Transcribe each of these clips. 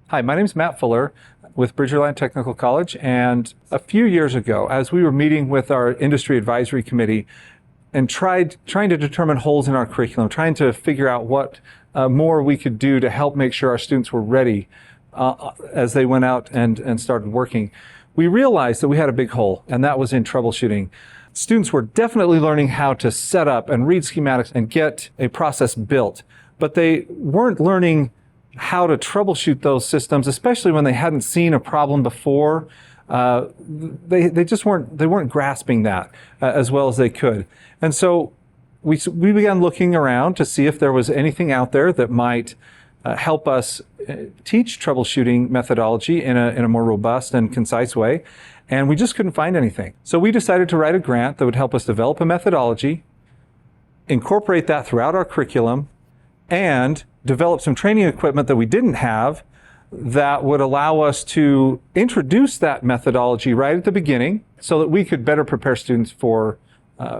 Hi, my name is Matt Fuller with Bridgerland Technical College, and a few years ago, as we were meeting with our industry advisory committee and trying to determine holes in our curriculum, trying to figure out what more we could do to help make sure our students were ready as they went out and started working, we realized that we had a big hole, and that was in troubleshooting. Students were definitely learning how to set up and read schematics and get a process built, but they weren't learning how to troubleshoot those systems, especially when they hadn't seen a problem before. They just weren't grasping that as well as they could. And so we began looking around to see if there was anything out there that might help us teach troubleshooting methodology in a more robust and concise way. And we just couldn't find anything. So we decided to write a grant that would help us develop a methodology, incorporate that throughout our curriculum, and develop some training equipment that we didn't have that would allow us to introduce that methodology right at the beginning so that we could better prepare students for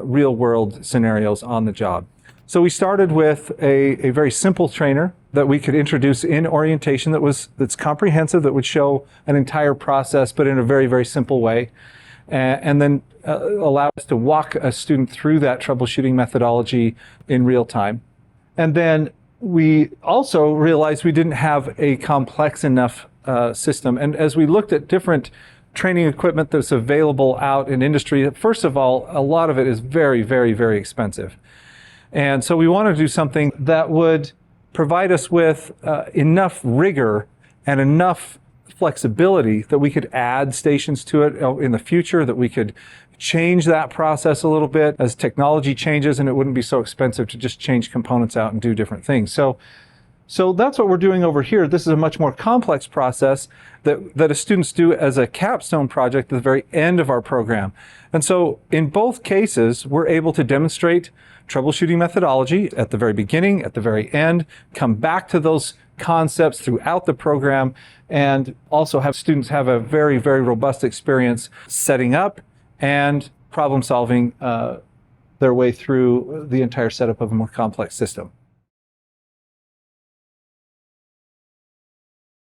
real-world scenarios on the job. So we started with a very simple trainer that we could introduce in orientation that's comprehensive, that would show an entire process, but in a very, very simple way, and then allow us to walk a student through that troubleshooting methodology in real time. And then we also realized we didn't have a complex enough system. And as we looked at different training equipment that's available out in industry, first of all, a lot of it is very, very, very expensive. And so we wanted to do something that would provide us with enough rigor and enough flexibility that we could add stations to it in the future, that we could change that process a little bit as technology changes, and it wouldn't be so expensive to just change components out and do different things. So that's what we're doing over here. This is a much more complex process that students do as a capstone project at the very end of our program. And so in both cases, we're able to demonstrate troubleshooting methodology at the very beginning, at the very end, come back to those concepts throughout the program, and also have students have a very, very robust experience setting up and problem solving their way through the entire setup of a more complex system.